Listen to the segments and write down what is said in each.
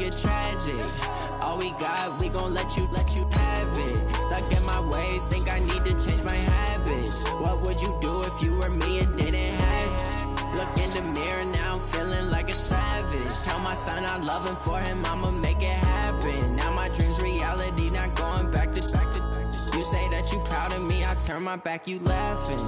get tragic. All we got, we gon' let you have it. Stuck in my ways, think I need to change my habits. What would you do if you were me and didn't have it? Look in the mirror, now I'm feeling like a savage. Tell my son I love him, for him I'ma make it happen. Now my dream's reality, not going back to. You say that you proud of me, I turn my back, you laughing.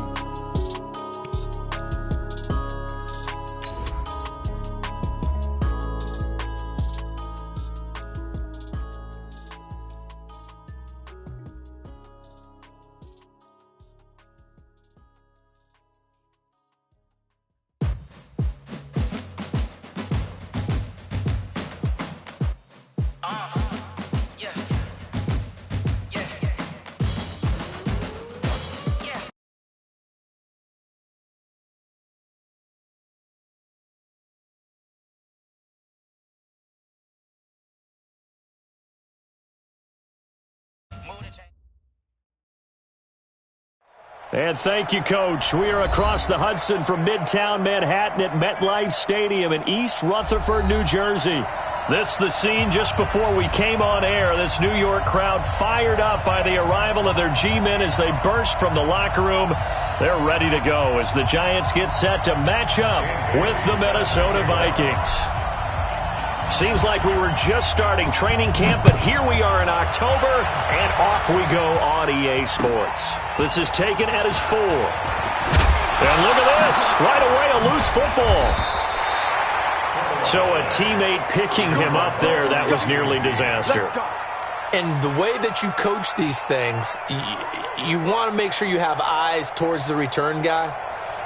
And thank you, Coach. We are across the Hudson from Midtown Manhattan at MetLife Stadium in East Rutherford, New Jersey. This the scene just before we came on air. This New York crowd fired up by the arrival of their G-men as they burst from the locker room. They're ready to go as the Giants get set to match up with the Minnesota Vikings. Seems like we were just starting training camp, but here we are in October, and off we go on EA Sports. This is taken at his 4. And look at this. Right away, a loose football. So a teammate picking him up there, that was nearly disaster. And the way that you coach these things, you want to make sure you have eyes towards the return guy,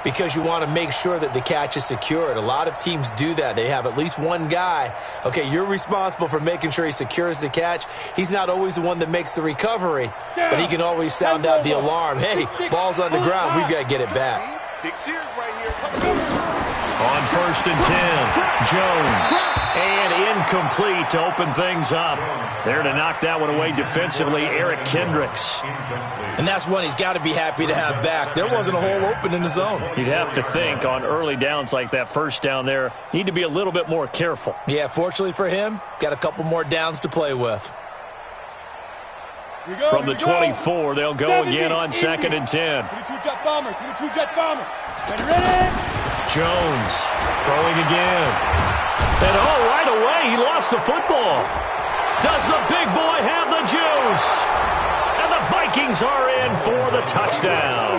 because you want to make sure that the catch is secured. A lot of teams do that. They have at least one guy. Okay, you're responsible for making sure he secures the catch. He's not always the one that makes the recovery, but he can always sound out the alarm. Hey, ball's on the ground. We've got to get it back. On 1st and 10, Jones. And incomplete to open things up. There to knock that one away defensively, Eric Kendricks. And that's one he's got to be happy to have back. There wasn't a hole open in the zone. You'd have to think on early downs like that first down there, need to be a little bit more careful. Yeah, fortunately for him, got a couple more downs to play with. From the 24, they'll go again on 2nd and 10. Jones throwing again. And right away, he lost the football. Does the big boy have the juice? And the Vikings are in for the touchdown.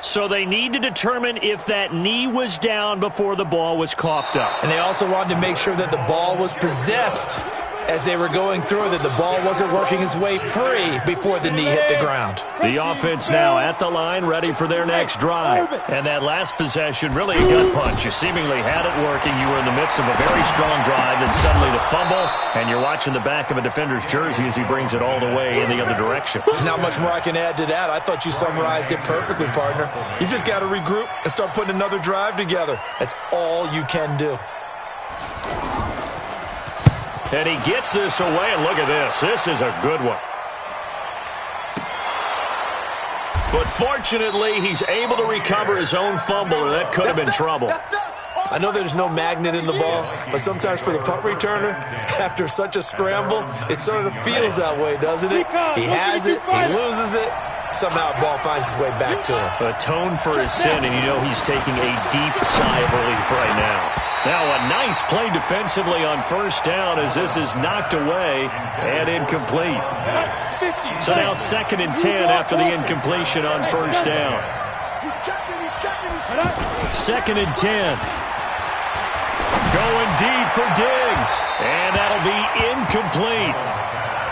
So they need to determine if that knee was down before the ball was coughed up. And they also wanted to make sure that the ball was possessed as they were going through, that the ball wasn't working its way free before the knee hit the ground. The offense now at the line, ready for their next drive. And that last possession, really a gut punch. You seemingly had it working. You were in the midst of a very strong drive, then suddenly the fumble, and you're watching the back of a defender's jersey as he brings it all the way in the other direction. There's not much more I can add to that. I thought you summarized it perfectly, partner. You just got to regroup and start putting another drive together. That's all you can do. And he gets this away, and look at this. This is a good one. But fortunately, he's able to recover his own fumble, or that could have been trouble. I know there's no magnet in the ball, but sometimes for the punt returner, after such a scramble, it sort of feels that way, doesn't it? He has it, he loses it. Somehow the ball finds its way back to him. Atone for his sin, and you know he's taking a deep sigh of relief right now. Now a nice play defensively on first down as this is knocked away and incomplete. So now 2nd and 10 after the incompletion on first down. 2nd and 10. Going deep for Diggs. And that'll be incomplete.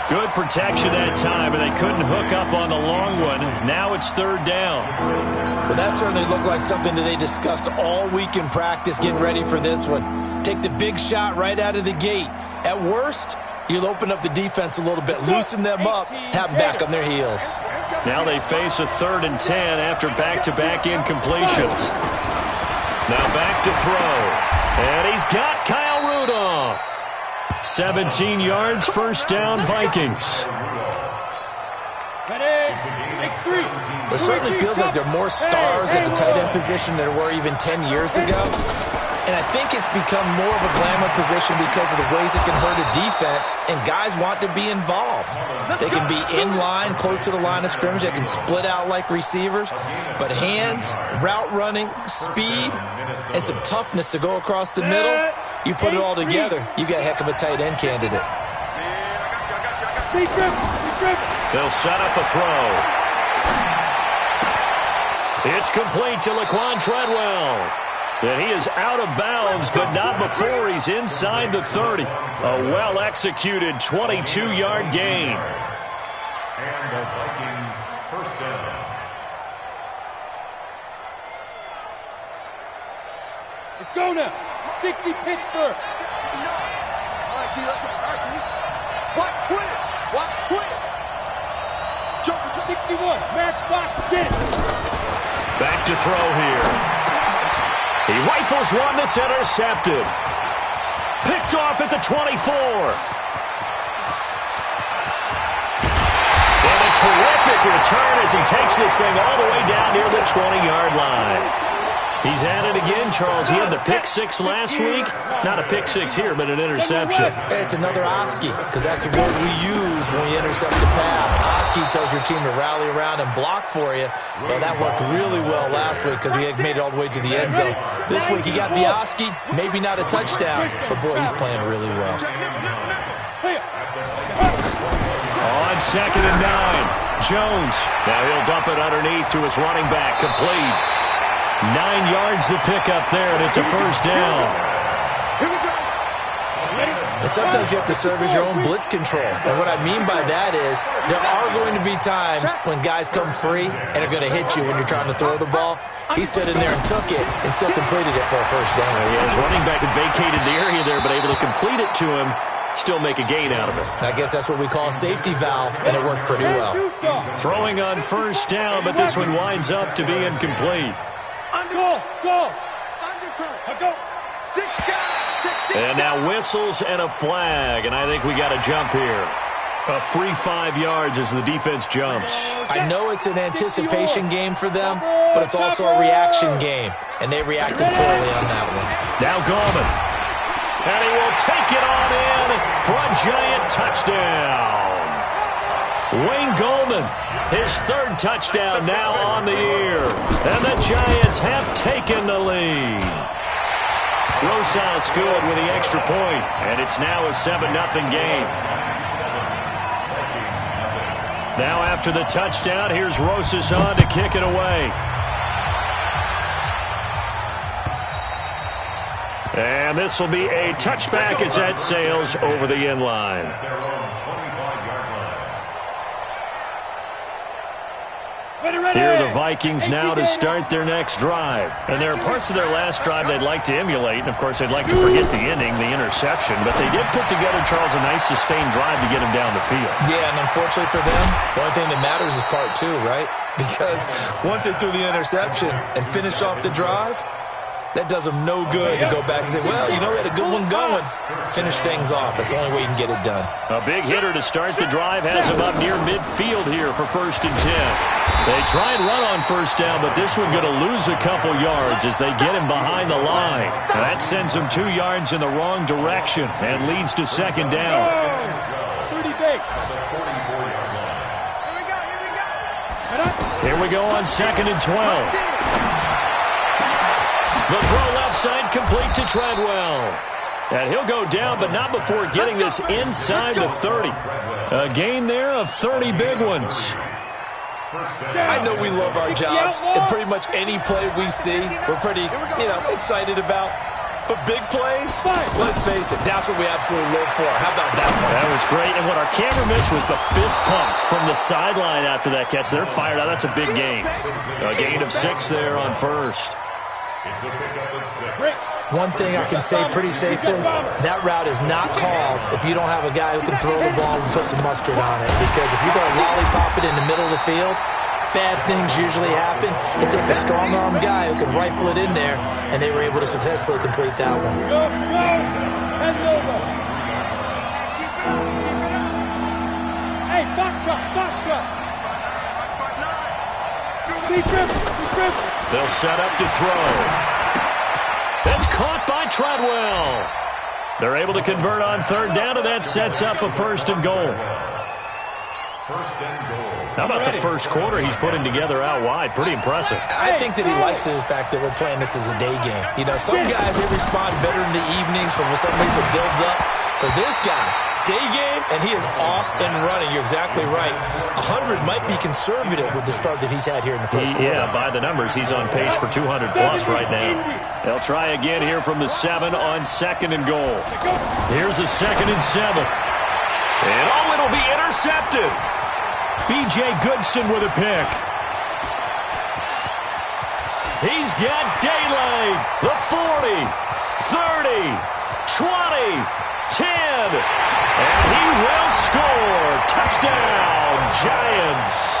Good protection that time, and they couldn't hook up on the long one. Now it's 3rd down. Well, that certainly looked like something that they discussed all week in practice, getting ready for this one. Take the big shot right out of the gate. At worst, you'll open up the defense a little bit, loosen them up, have them back on their heels. Now they face a 3rd and 10 after back-to-back incompletions. Now back to throw. And he's got Kyle Rudolph. 17 yards, first down, Vikings. It certainly feels like there are more stars at the tight end position than there were even 10 years ago. And I think it's become more of a glamour position because of the ways it can hurt a defense, and guys want to be involved. They can be in line, close to the line of scrimmage. They can split out like receivers. But hands, route running, speed, and some toughness to go across the middle, you put it all together, you got a heck of a tight end candidate. They'll set up a throw. It's complete to Laquan Treadwell. And he is out of bounds, but not before he's inside the 30. A well-executed 22-yard gain. And the Vikings first down. Let's go now. 60 Pittsburgh. All right, T, let's go. All right, T. Watch twins. Watch twins. Jump. 61. Matchbox get it. Back to throw here. He rifles one that's intercepted. Picked off at the 24. And a terrific return as he takes this thing all the way down near the 20-yard line. He's at it again, Charles. He had the pick 6 last week. Not a pick 6 here, but an interception. It's another Oski, because that's the word we use when we intercept the pass. Oski tells your team to rally around and block for you. Well, that worked really well last week because he had made it all the way to the end zone. This week he got the Oski, maybe not a touchdown, but boy, he's playing really well. On 2nd and 9, Jones. Now he'll dump it underneath to his running back, complete. 9 yards to pick up there, and it's a first down. And sometimes you have to serve as your own blitz control. And what I mean by that is there are going to be times when guys come free and are going to hit you when you're trying to throw the ball. He stood in there and took it and still completed it for a first down. Yeah, his running back had vacated the area there, but able to complete it to him, still make a gain out of it. I guess that's what we call a safety valve, and it worked pretty well. Throwing on first down, but this one winds up to be incomplete. Go. And now whistles and a flag, and I think we got a jump here. A free 5 yards as the defense jumps. I know it's an anticipation game for them, but it's also a reaction game, and they reacted poorly on that one. Now Gallman. And he will take it on in for a giant touchdown. Wayne Gallman, his 3rd touchdown now on the year. And the Giants have taken the lead. Rosas good with the extra point, and it's now a 7-0 game. Now after the touchdown, here's Rosas on to kick it away. And this will be a touchback as that sails over the end line. Here are the Vikings now to start their next drive. And there are parts of their last drive they'd like to emulate. And, of course, they'd like to forget the ending, the interception. But they did put together, Charles, a nice sustained drive to get him down the field. Yeah, and unfortunately for them, the only thing that matters is part 2, right? Because once they threw the interception and finished off the drive, that does them no good to go back and say, well, you know, we had a good one going. Finish things off. That's the only way you can get it done. A big hitter to start the drive has him up near midfield here for 1st and 10. They try and run on first down, but this one going to lose a couple yards as they get him behind the line. Now that sends him 2 yards in the wrong direction and leads to 2nd down. 30 base. Here we go on 2nd and 12. The throw left side complete to Treadwell. And he'll go down, but not before getting this inside the 30. A gain there of 30 big ones. I know we love our jobs, and pretty much any play we see, we're pretty, excited about. But big plays, let's face it, that's what we absolutely live for. How about that one? That was great, and what our camera missed was the fist pump from the sideline after that catch. They're fired out. That's a big gain. A gain of 6 there on first. One thing I can say pretty safely, that route is not called if you don't have a guy who can throw the ball and put some mustard on it. Because if you're going to lollipop it in the middle of the field, bad things usually happen. It takes a strong-arm guy who can rifle it in there, and they were able to successfully complete that one. Go, go! Head over. Hey, foxtrot, foxtrot. Be dribble. They'll set up to throw. That's caught by Treadwell. They're able to convert on third down, and that sets up a 1st and goal. First and goal. How about the first quarter he's putting together out wide? Pretty impressive. I think that he likes the fact that we're playing this as a day game. You know, some guys, they respond better in the evenings from some reason it builds up. For this guy, day game, and he is off and running. You're exactly right. 100 might be conservative with the start that he's had here in the first quarter. Yeah, by the numbers, he's on pace for 200-plus right now. They'll try again here from the 7 on 2nd and goal. Here's a 2nd and 7. And it'll be intercepted. B.J. Goodson with a pick. He's got daylight. The 40, 30, 20, 10. And he will score. Touchdown, Giants.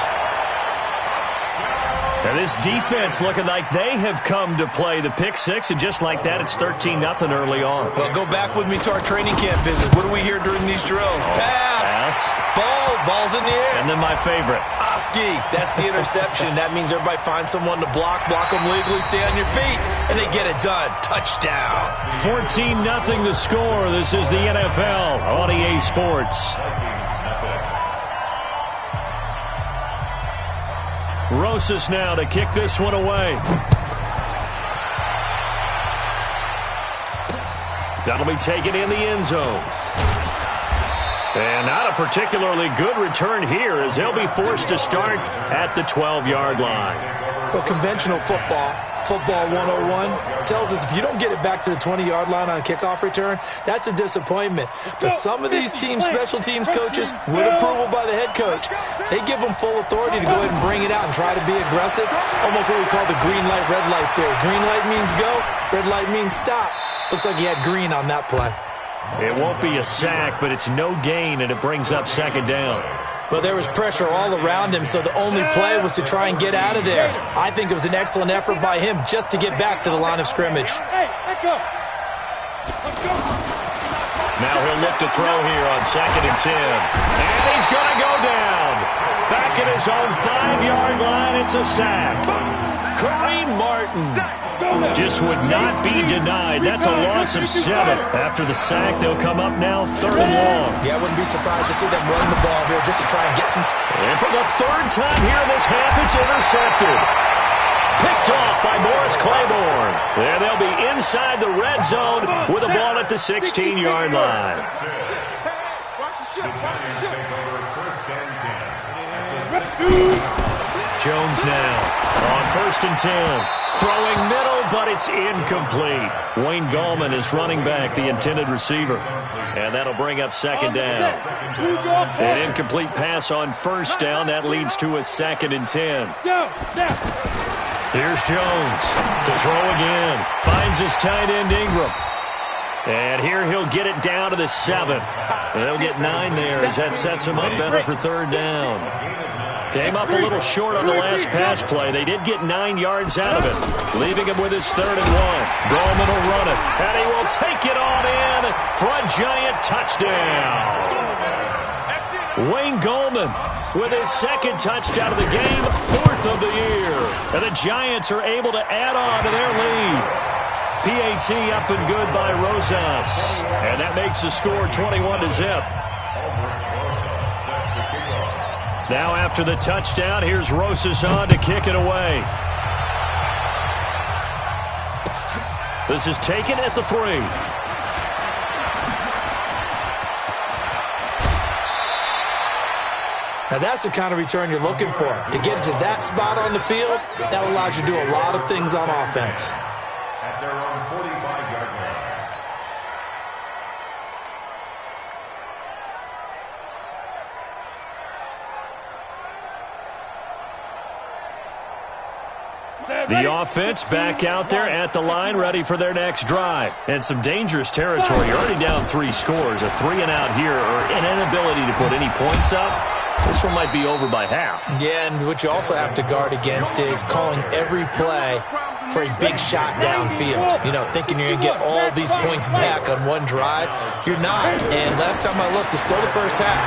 And this defense looking like they have come to play the pick six, and just like that, it's 13-0 early on. Well, go back with me to our training camp visit. What do we hear during these drills? Pass. Ball's in the air. And then my favorite. Oski. That's the interception. That means everybody finds someone to block them legally, stay on your feet, and they get it done. Touchdown. 14-0 the score. This is the NFL on EA Sports. Rosas now to kick this one away. That'll be taken in the end zone. And not a particularly good return here as they'll be forced to start at the 12-yard line. Well, conventional football 101, tells us if you don't get it back to the 20-yard line on a kickoff return, that's a disappointment. But some of these special teams coaches, with approval by the head coach, they give them full authority to go ahead and bring it out and try to be aggressive. Almost what we call the green light, red light theory. Green light means go, red light means stop. Looks like he had green on that play. It won't be a sack, but it's no gain, and it brings up 2nd down. Well, there was pressure all around him, so the only play was to try and get out of there. I think it was an excellent effort by him just to get back to the line of scrimmage. Hey, let go. Now he'll look to throw here on 2nd and 10. And he's going to go down. Back at his own 5-yard line, it's a sack. Kareem Martin just would not be denied. That's a loss of 7. After the sack, they'll come up now 3rd and long. Yeah, I wouldn't be surprised to see them run the ball here just to try and get some... And for the 3rd time here in this half, it's intercepted. Picked off by Morris Claiborne. And they'll be inside the red zone with the ball at the 16-yard line. Jones now on 1st and 10. Throwing middle, but it's incomplete. Wayne Gallman is running back, the intended receiver. And that'll bring up 2nd down. An incomplete pass on 1st down. That leads to a 2nd and 10. Here's Jones to throw again. Finds his tight end, Ingram. And here he'll get it down to the 7. They'll get 9 there as that sets him up better for 3rd down. Came up a little short on the last pass play. They did get 9 yards out of it, leaving him with his 3rd and 1. Gallman will run it, and he will take it on in for a Giant touchdown. Wayne Gallman with his 2nd touchdown of the game, 4th of the year. And the Giants are able to add on to their lead. PAT up and good by Rosas. And that makes the score 21-0. Now after the touchdown, here's Rosas on to kick it away. This is taken at the 3. Now that's the kind of return you're looking for. To get to that spot on the field, that allows you to do a lot of things on offense. At their own 45-yard line. The offense back out there at the line, ready for their next drive. And some dangerous territory. You're already down 3 scores. A 3-and-out here, or an inability to put any points up. This one might be over by half. Yeah, and what you also have to guard against is calling every play for a big shot downfield. You know, thinking you're going to get all these points back on one drive. You're not. And last time I looked, it's still the first half.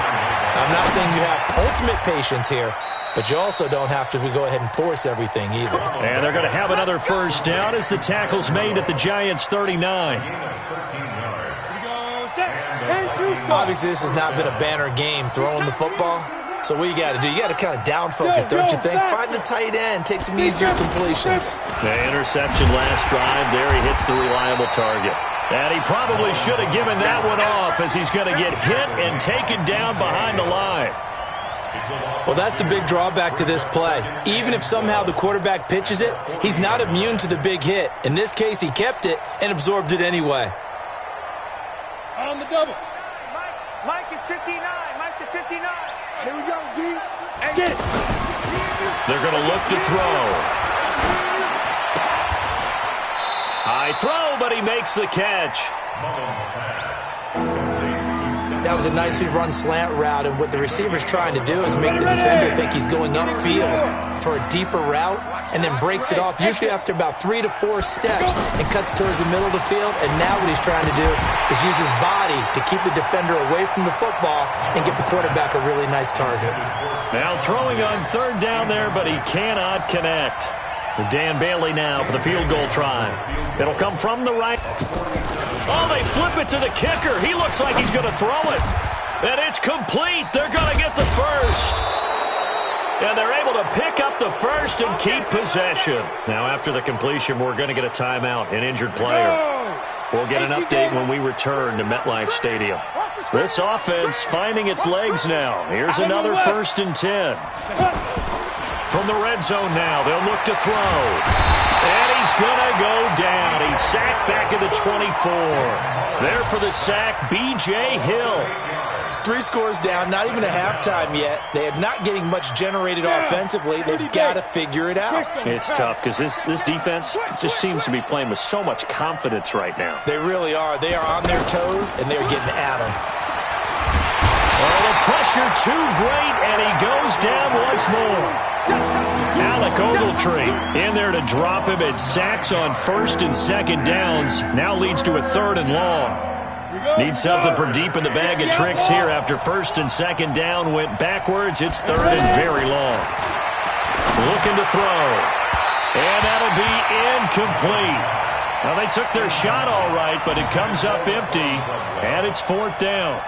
I'm not saying you have ultimate patience here, but you also don't have to go ahead and force everything either. And they're going to have another first down as the tackle's made at the Giants' 39. Obviously, this has not been a banner game throwing the football. So what you got to do, you got to kind of down focus, don't you think? Find the tight end, take some easier completions. The interception last drive, there he hits the reliable target. And he probably should have given that one off as he's going to get hit and taken down behind the line. Well, that's the big drawback to this play. Even if somehow the quarterback pitches it, he's not immune to the big hit. In this case, he kept it and absorbed it anyway. On the double. Mike is 59. Mike to 59. Here we go, D. Get it. They're going to look to throw. High throw, but he makes the catch. That was a nicely run slant route, and what the receiver's trying to do is make the defender think he's going upfield for a deeper route, and then breaks it off, usually after about 3 to 4 steps, and cuts towards the middle of the field. And now what he's trying to do is use his body to keep the defender away from the football and give the quarterback a really nice target. Now throwing on third down there, but he cannot connect. Dan Bailey now for the field goal try. It'll come from the right. Oh, they flip it to the kicker. He looks like he's going to throw it. And it's complete. They're going to get the first. And they're able to pick up the first and keep possession. Now, after the completion, we're going to get a timeout, an injured player. We'll get an update when we return to MetLife Stadium. This offense finding its legs now. Here's another 1st and 10. From the red zone now, they'll look to throw. And he's going to go down. He's sacked back at the 24. There for the sack, B.J. Hill. 3 scores down, not even a halftime yet. They are not getting much generated offensively. They've got to figure it out. It's tough because this defense just seems to be playing with so much confidence right now. They really are. They are on their toes, and they're getting at them. Oh, the pressure too great, and he goes down once more. Alec Ogletree in there to drop him. It sacks on 1st and 2nd downs. Now leads to a 3rd and long. Need something from deep in the bag of tricks here after 1st and 2nd down went backwards. It's 3rd and very long. Looking to throw. And that'll be incomplete. Well, they took their shot all right, but it comes up empty, and it's 4th down.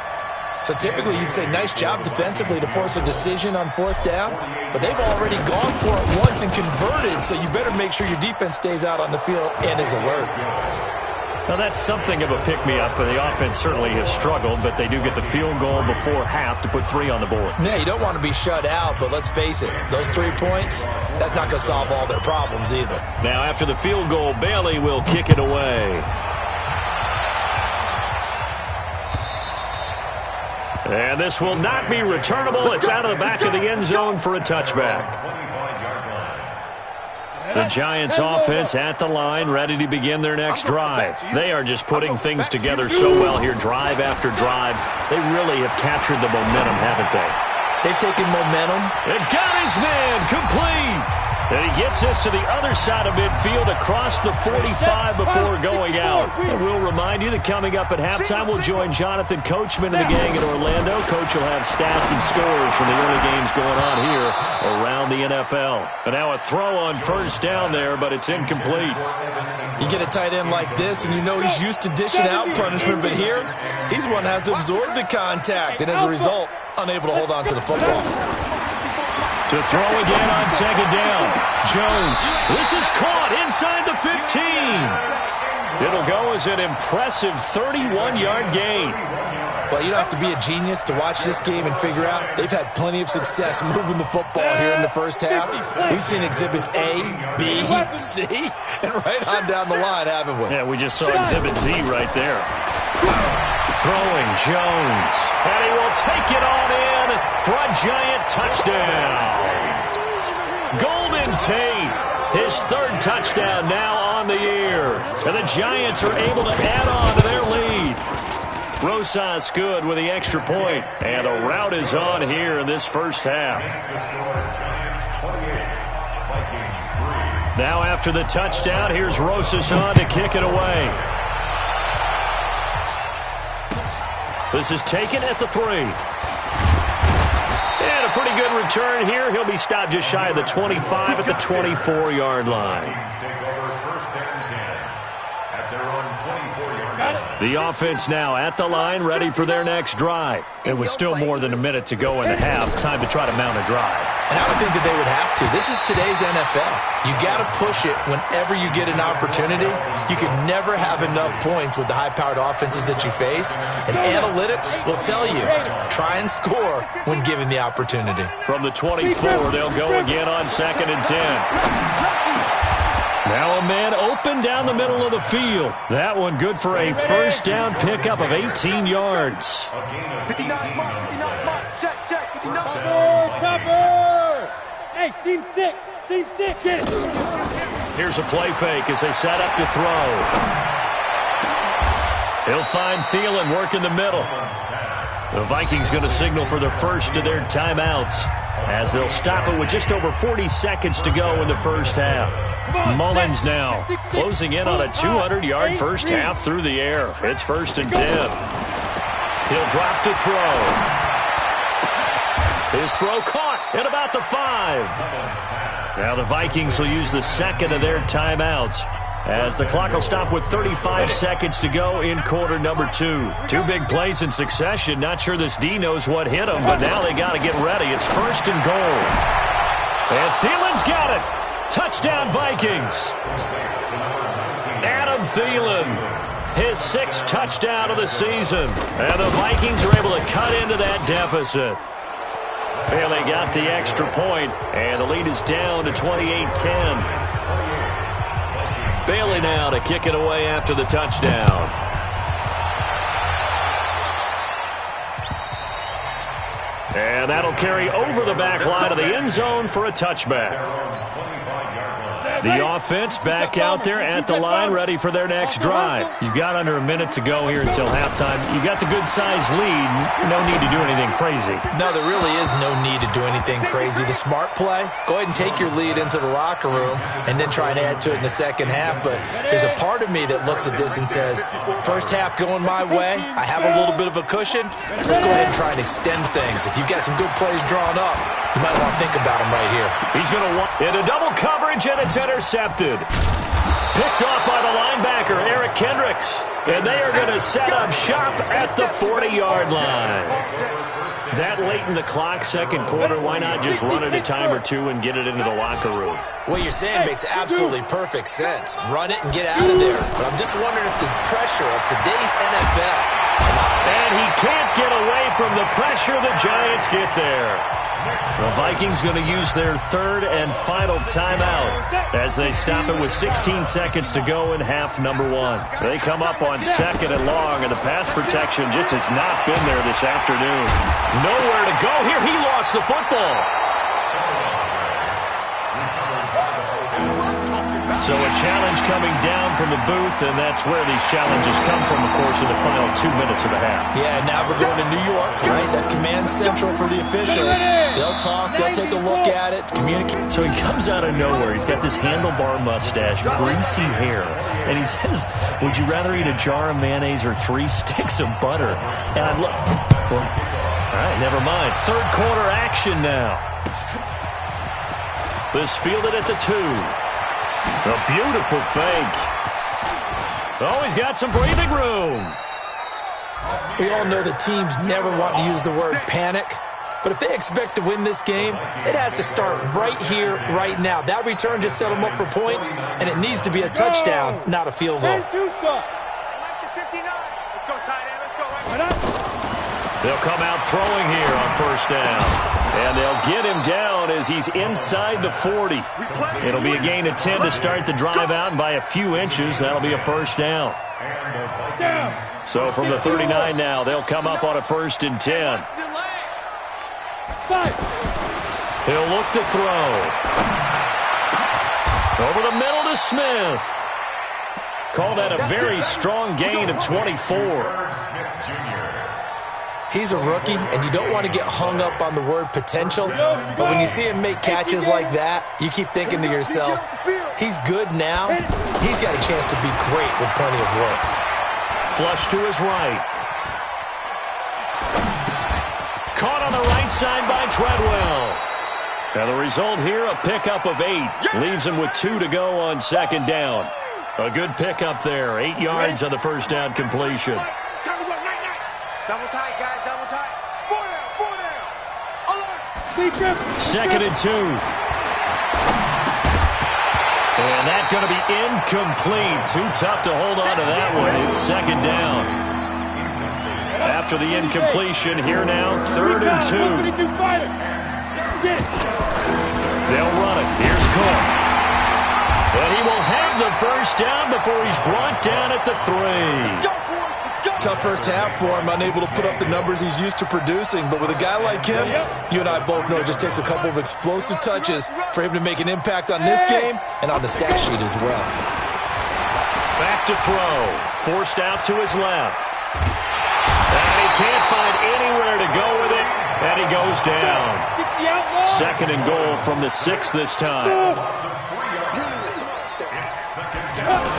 So typically you'd say nice job defensively to force a decision on 4th down, but they've already gone for it once and converted, so you better make sure your defense stays out on the field and is alert. Now that's something of a pick-me-up, but the offense certainly has struggled, but they do get the field goal before half to put 3 on the board. Yeah, you don't want to be shut out, but let's face it, those 3 points, that's not going to solve all their problems either. Now after the field goal, Bailey will kick it away. And this will not be returnable. It's out of the back of the end zone for a touchback. The Giants offense at the line, ready to begin their next drive. They are just putting things together so well here, drive after drive. They really have captured the momentum, haven't they? They've taken momentum. And got his man complete. And he gets us to the other side of midfield across the 45 before going out. And we'll remind you that coming up at halftime, we'll join Jonathan Coachman and the gang in Orlando. Coach will have stats and scores from the early games going on here around the NFL. And now a throw on 1st down there, but it's incomplete. You get a tight end like this, and you know he's used to dishing out punishment, but here, he's one that has to absorb the contact, and as a result, unable to hold on to the football. To throw again on 2nd down. Jones. This is caught inside the 15. It'll go as an impressive 31-yard gain. Well, you don't have to be a genius to watch this game and figure out they've had plenty of success moving the football here in the first half. We've seen exhibits A, B, C, and right on down the line, haven't we? Yeah, we just saw exhibit Z right there. Throwing Jones. And he will take it on in for a Giant touchdown. Golden Tate, his 3rd touchdown now on the year. And the Giants are able to add on to their lead. Rosas good with the extra point. And the rout is on here in this first half. Now after the touchdown, here's Rosas on to kick it away. This is taken at the 3. And a pretty good return here. He'll be stopped just shy of the 25 at the 24-yard line. The offense now at the line, ready for their next drive. It was still more than a minute to go in the half. Time to try to mount a drive. And I would think that they would have to. This is today's NFL. You got to push it whenever you get an opportunity. You can never have enough points with the high-powered offenses that you face. And analytics will tell you, try and score when given the opportunity. From the 24, they'll go again on 2nd and 10. Now a man open down the middle of the field. That one good for a first down pickup of 18 yards. 59 mark, check, 59. Topper! Hey, seam 6, get it. Here's a play fake as they set up to throw. He'll find Thielen working the middle. The Vikings going to signal for the first of their timeouts as they'll stop it with just over 40 seconds to go in the first half. Mullins now closing in on a 200-yard first half through the air. It's 1st and 10. He'll drop to throw. His throw caught at about the 5. Now the Vikings will use the second of their timeouts as the clock will stop with 35 seconds to go in quarter number 2. 2 big plays in succession. Not sure this D knows what hit him, but now they got to get ready. It's 1st and goal. And Thielen's got it. Touchdown, Vikings. Adam Thielen, his 6th touchdown of the season. And the Vikings are able to cut into that deficit. Bailey got the extra point, and the lead is down to 28-10. Bailey now to kick it away after the touchdown. And that'll carry over the back line of the end zone for a touchback. The offense back out there at the line, ready for their next drive. You've got under a minute to go here until halftime. You've got the good-sized lead. No need to do anything crazy. No, there really is no need to do anything crazy. The smart play, go ahead and take your lead into the locker room and then try and add to it in the second half. But there's a part of me that looks at this and says, first half going my way, I have a little bit of a cushion. Let's go ahead and try and extend things. If you've got some good plays drawn up, you might want to think about them right here. He's going to want into double coverage, and it's intercepted. Picked off by the linebacker, Eric Kendricks. And they are going to set up shop at the 40-yard line. That late in the clock, second quarter, why not just run it a time or two and get it into the locker room? What you're saying makes absolutely perfect sense. Run it and get out of there. But I'm just wondering if the pressure of today's NFL. And he can't get away from the pressure. The Giants get there. The Vikings going to use their 3rd and final timeout as they stop it with 16 seconds to go in half number 1. They come up on 2nd and long, and the pass protection just has not been there this afternoon. Nowhere to go here. He lost the football. So a challenge coming down from the booth, and that's where these challenges come from, of course, in the final 2 minutes of the half. Yeah, now we're going to New York, right? That's command central for the officials. They'll talk, they'll take a look at it, communicate. So he comes out of nowhere. He's got this handlebar mustache, greasy hair, and he says, would you rather eat a jar of mayonnaise or 3 sticks of butter? And I look, well, all right, never mind. 3rd quarter action now. This fielded at the 2. A beautiful fake. Oh, he's got some breathing room. We all know the teams never want to use the word panic, but if they expect to win this game, it has to start right here, right now. That return just set them up for points, and it needs to be a touchdown, not a field goal. They'll come out throwing here on 1st down. And they'll get him down as he's inside the 40. It'll be a gain of 10 to start the drive out, and by a few inches, that'll be a 1st down. So from the 39 now, they'll come up on a 1st and 10. He'll look to throw. Over the middle to Smith. Call that a very strong gain of 24. He's a rookie, and you don't want to get hung up on the word potential, but when you see him make catches like that, you keep thinking to yourself, he's good now. He's got a chance to be great with plenty of work. Flush to his right. Caught on the right side by Treadwell. And the result here, a pickup of 8. Leaves him with 2 to go on second down. A good pickup there. 8 yards on the first down completion. Double tight, guys, double tight. 4 down, 4 down. Alert. Second and 2. And that's going to be incomplete. Too tough to hold on to that one. It's second down. After the incompletion, here now, 3rd and 2. They'll run it. Here's Cook. And he will have the first down before he's brought down at the 3. Tough first half for him, unable to put up the numbers he's used to producing. But with a guy like him, you and I both know it just takes a couple of explosive touches for him to make an impact on this game and on the stat sheet as well. Back to throw. Forced out to his left. And he can't find anywhere to go with it. And he goes down. Second and goal from the 6 this time.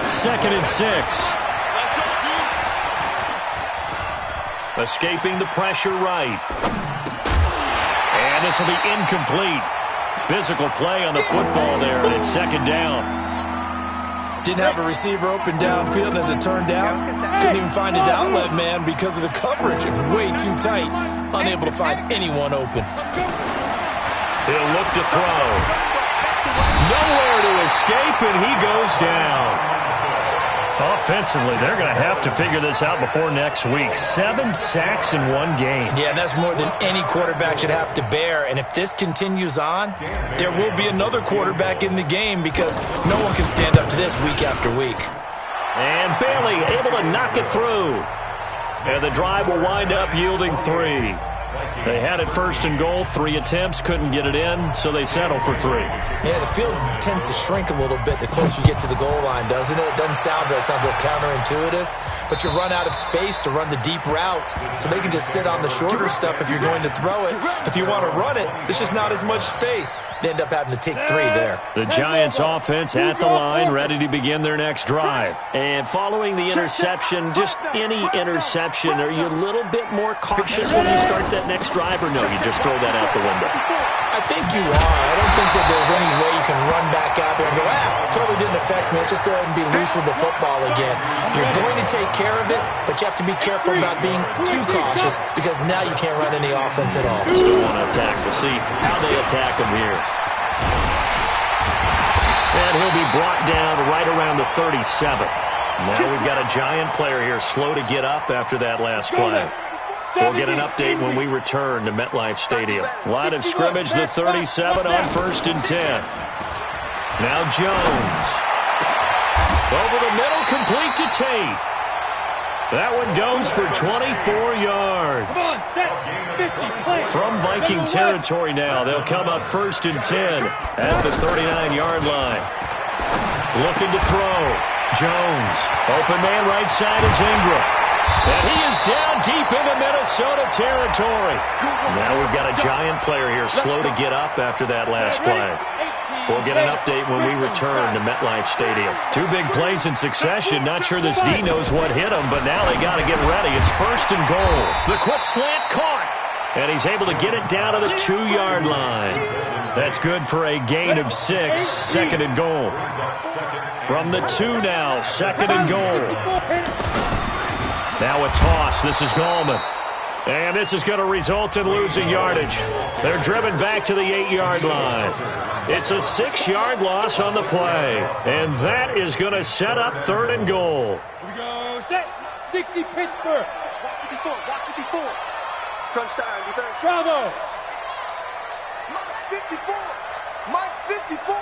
Second and 6. Escaping the pressure right. And this will be incomplete. Physical play on the football there, and it's second down. Didn't have a receiver open downfield, and as it turned out, couldn't even find his outlet man because of the coverage. It was way too tight, unable to find anyone open. He'll look to throw. Nowhere to escape, and he goes down. Offensively, they're going to have to figure this out before next week. 7 sacks in one game. Yeah, that's more than any quarterback should have to bear. And if this continues on, there will be another quarterback in the game because no one can stand up to this week after week. And Bailey able to knock it through. And the drive will wind up yielding 3. They had it first and goal, 3 attempts, couldn't get it in, so they settle for 3. Yeah, the field tends to shrink a little bit the closer you get to the goal line, doesn't it? It doesn't sound right. It sounds a little counterintuitive. But you run out of space to run the deep routes, so they can just sit on the shorter stuff if you're going to throw it. If you want to run it, there's just not as much space. They end up having to take 3 there. The Giants offense at the line, ready to begin their next drive. And following the interception, just any interception, are you a little bit more cautious when you start that next drive, or no, you just throw that out the window? I think you are. I don't think that there's any way you can run back out there and go, totally didn't affect me. Let's just go ahead and be loose with the football again. You're going to take care of it, but you have to be careful about being too cautious because now you can't run any offense at all. Still want to attack. We'll see how they attack him here. And he'll be brought down right around the 37. Now we've got a Giant player here slow to get up after that last play. We'll get an update when we return to MetLife Stadium. Line of scrimmage, the 37 on 1st and 10. Now Jones. Over the middle, complete to Tate. That one goes for 24 yards. From Viking territory now, they'll come up 1st and 10 at the 39-yard line. Looking to throw. Jones. Open man right side is Ingram. And he is down deep into Minnesota territory. Now we've got a Giant player here slow to get up after that last play. We'll get an update when we return to MetLife Stadium. 2 big plays in succession. Not sure this D knows what hit him, but now they got to get ready. It's 1st and goal. The quick slant caught. And he's able to get it down to the 2-yard line. That's good for a gain of 6. 2nd and goal. From the 2 now, 2nd and goal. Now a toss. This is Gallman. And this is going to result in losing yardage. They're driven back to the 8-yard line. It's a 6-yard loss on the play. And that is going to set up 3rd and goal. Here we go. Set. 60 Pittsburgh. Watch 54. Crunch time, defense. Bravo. Mike 54. Mike 54.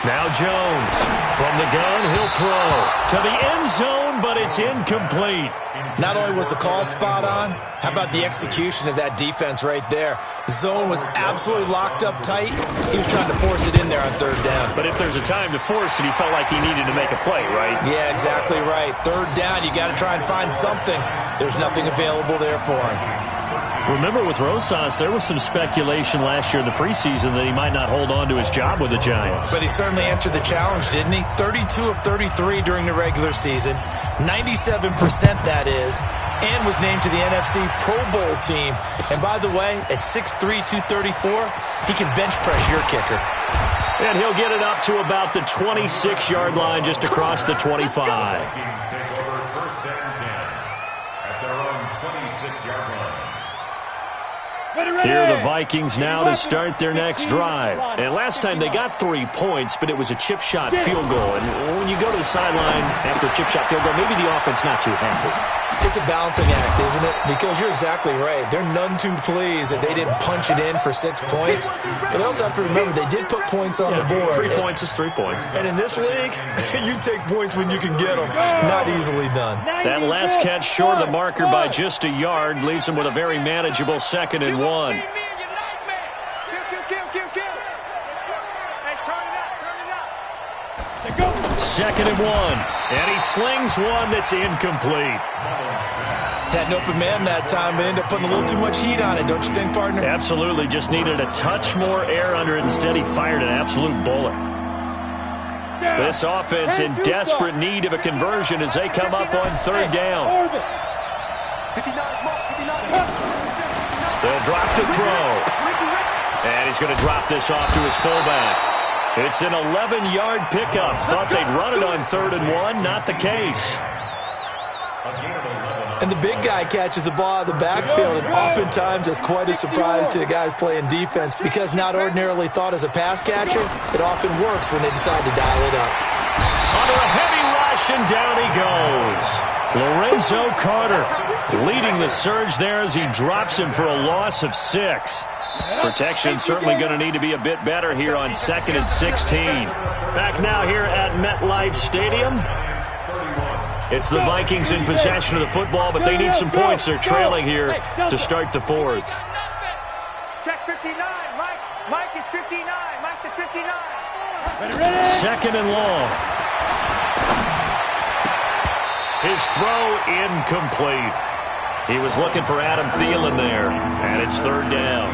Now Jones from the gun, he'll throw to the end zone. one, but it's incomplete. Not only was the call spot on, how about the execution of that defense right there? The zone was absolutely locked up tight. He was trying to force it in there on third down. But if there's a time to force it, he felt like he needed to make a play, right? Yeah, exactly right. Third down, you got to try and find something. There's nothing available there for him. Remember with Rosas, there was some speculation last year in the preseason that he might not hold on to his job with the Giants. But he certainly answered the challenge, didn't he? 32 of 33 during the regular season, 97% that is, and was named to the NFC Pro Bowl team. And by the way, at 6'3", 234, he can bench press your kicker. And he'll get it up to about the 26-yard line just across the 25. Vikings take over first and 10 at their own 26-yard line. Here are the Vikings now to start their next drive. And last time they got 3 points, but it was a chip shot field goal. And when you go to the sideline after a chip shot field goal, maybe the offense not too happy. It's a balancing act, isn't it? Because you're exactly right. They're none too pleased that they didn't punch it in for 6 points. But they also have to remember they did put points on the board. 3 points is 3 points. And in this league, you take points when you can get them. Not easily done. That last catch short of the marker by just a yard leaves him with a very manageable 2nd and 1. Second and 1, and he slings one that's incomplete. Had an open man that time, but ended up putting a little too much heat on it, don't you think, partner? Absolutely, just needed a touch more air under it. Instead, he fired an absolute bullet. This offense in desperate need of a conversion as they come up on third down. They'll drop to throw. And he's going to drop this off to his fullback. It's an 11-yard pickup. Thought they'd run it on 3rd and 1. Not the case. And the big guy catches the ball out of the backfield, and oftentimes it's quite a surprise to the guys playing defense because not ordinarily thought as a pass catcher, it often works when they decide to dial it up. Under a heavy rush, and down he goes. Lorenzo Carter leading the surge there as he drops him for a loss of 6. Protection certainly going to need to be a bit better here on 2nd and 16. Back now here at MetLife Stadium. It's the Vikings in possession of the football, but they need some points. They're trailing here to start the 4th. Check 59. Mike is 59. Mike to 59. 2nd and long. His throw incomplete. He was looking for Adam Thielen there, and it's 3rd down.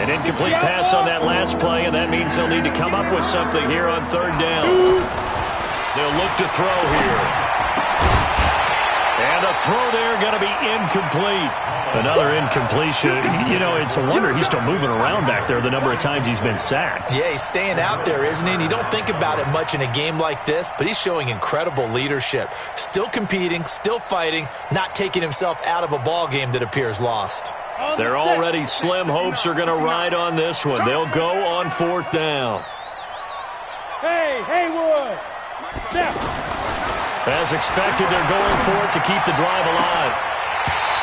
An incomplete pass on that last play, and that means they'll need to come up with something here on 3rd down. They'll look to throw here. And the throw there going to be incomplete. Another incompletion. You know, it's a wonder he's still moving around back there the number of times he's been sacked. Yeah, he's staying out there, isn't he? And you don't think about it much in a game like this, but he's showing incredible leadership. Still competing, still fighting, not taking himself out of a ball game that appears lost. Their already slim hopes are going to ride on this one. They'll go on 4th down. Hey, Haywood! As expected, they're going for it to keep the drive alive.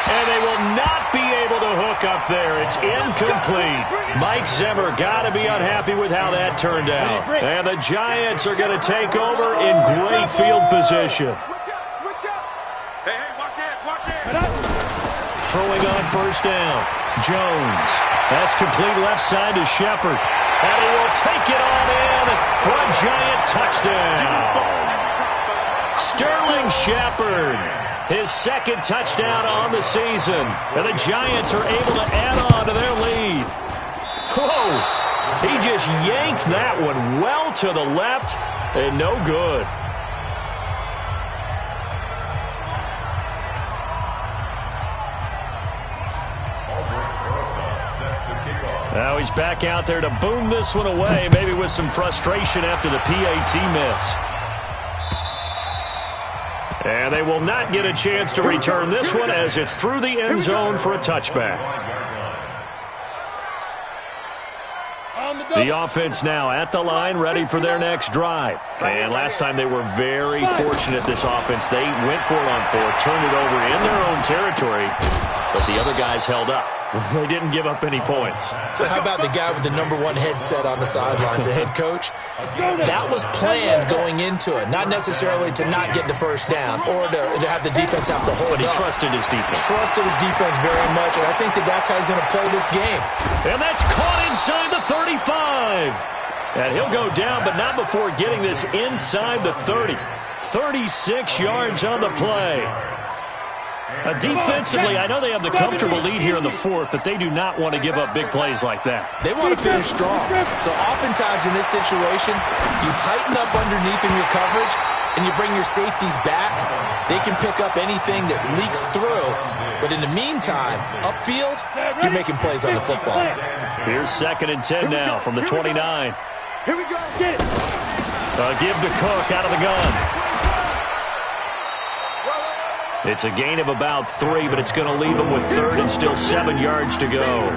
And they will not be able to hook up there. It's incomplete. Mike Zimmer got to be unhappy with how that turned out. And the Giants are going to take over in great field position. Switch up. Hey, watch it. Throwing on 1st down. Jones. That's complete left side to Shepard. And he will take it on in for a Giant touchdown. Sterling Shepard, his 2nd touchdown on the season. And the Giants are able to add on to their lead. Whoa! He just yanked that one well to the left and no good. Now he's back out there to boom this one away, maybe with some frustration after the PAT miss. And they will not get a chance to return this one as it's through the end zone for a touchback. The offense now at the line, ready for their next drive. And last time they were very fortunate, this offense. They went for it on 4th, turned it over in their own territory. but the other guys held up. They didn't give up any points. So how about the guy with the #1 headset on the sidelines, the head coach? That was planned going into it, not necessarily to not get the first down or to have the defense have to hold up. But he trusted his defense. Trusted his defense very much, and I think that's how he's going to play this game. And that's caught inside the 35. And he'll go down, but not before getting this inside the 30. 36 yards on the play. Defensively, I know they have the comfortable lead here in the fourth, but they do not want to give up big plays like that. They want to finish strong. So oftentimes in this situation, you tighten up underneath in your coverage, and you bring your safeties back. They can pick up anything that leaks through. But in the meantime, upfield, you're making plays on the football. Here's 2nd and 10 now from the 29. Here we go. Get it. Give to Cook out of the gun. It's a gain of about 3, but it's going to leave him with 3rd and still 7 yards to go.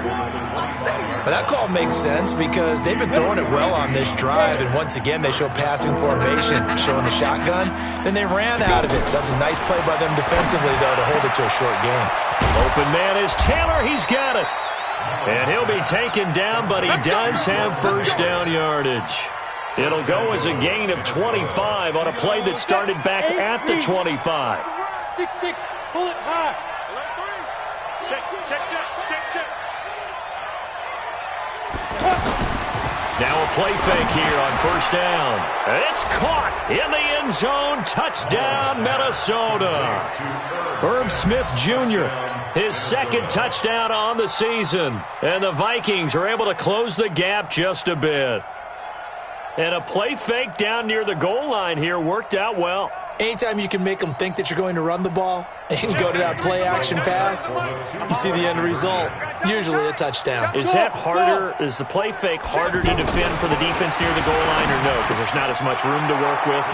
But that call makes sense because they've been throwing it well on this drive, and once again they show passing formation, showing the shotgun. Then they ran out of it. That's a nice play by them defensively, though, to hold it to a short game. Open man is Taylor. He's got it. And he'll be taken down, but he does have first down yardage. It'll go as a gain of 25 on a play that started back at the 25. 6-6, pull it high. Check. Now a play fake here on first down. And it's caught in the end zone. Touchdown, Minnesota. Irv Smith Jr., his 2nd touchdown on the season. And the Vikings are able to close the gap just a bit. And a play fake down near the goal line here worked out well. Anytime you can make them think that you're going to run the ball and go to that play-action pass, you see the end result, usually a touchdown. Is that harder? Is the play fake harder to defend for the defense near the goal line or no? Because there's not as much room to work with?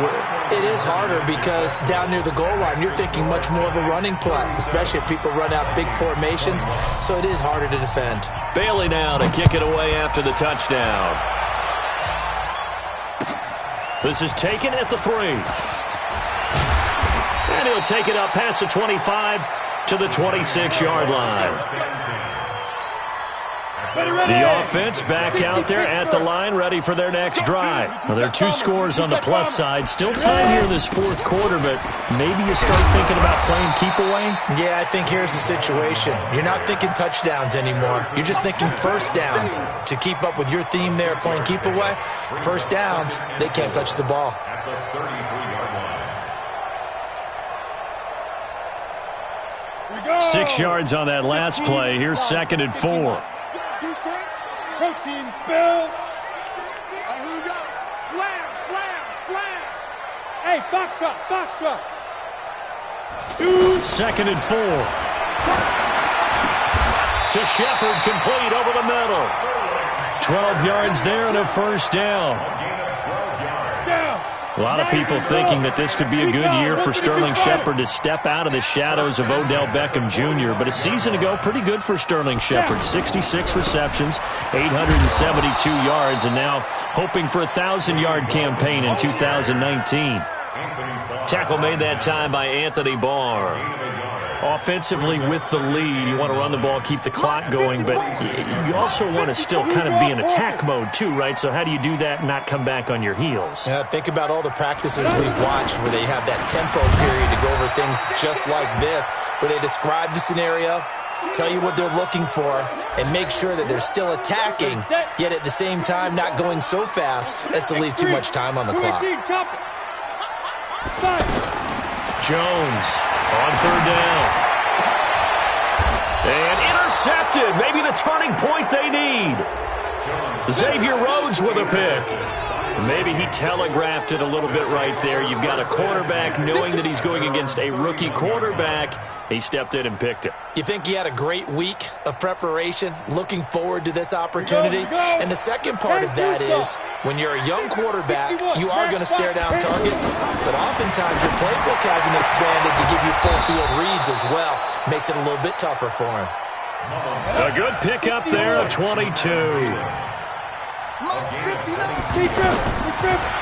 It is harder because down near the goal line, you're thinking much more of a running play, especially if people run out big formations, so it is harder to defend. Bailey now to kick it away after the touchdown. This is taken at the 3. And he'll take it up past the 25 to the 26-yard line. The offense back out there at the line, ready for their next drive. Now, there are 2 scores on the plus side. Still time here in this 4th quarter, but maybe you start thinking about playing keep away? Yeah, I think here's the situation. You're not thinking touchdowns anymore. You're just thinking first downs. To keep up with your theme there, playing keep away, first downs, they can't touch the ball. 6 yards on that last play. Here's 2nd and 4. Protein spill. Here we go. Slam. Hey, foxtrot. 2nd and 4. To Shepard, complete over the middle. 12 yards there and a first down. A lot of people thinking that this could be a good year for Sterling Shepard to step out of the shadows of Odell Beckham Jr. But a season ago, pretty good for Sterling Shepard. 66 receptions, 872 yards, and now hoping for a 1,000-yard campaign in 2019. Tackle made that time by Anthony Barr. Offensively with the lead, you want to run the ball, keep the clock going, but you also want to still kind of be in attack mode too, right? So how do you do that and not come back on your heels? Yeah, think about all the practices we've watched where they have that tempo period to go over things just like this, where they describe the scenario, tell you what they're looking for, and make sure that they're still attacking, yet at the same time not going so fast as to leave too much time on the clock. Jones on 3rd down. And intercepted. Maybe the turning point they need. Xavier Rhodes with a pick. Maybe he telegraphed it a little bit right there. You've got a quarterback knowing that he's going against a rookie quarterback. He stepped in and picked it. You think he had a great week of preparation, looking forward to this opportunity? And the second part of that is, when you're a young quarterback, you are going to stare down targets, but oftentimes your playbook hasn't expanded to give you full field reads as well. Makes it a little bit tougher for him. A good pick up there at 22.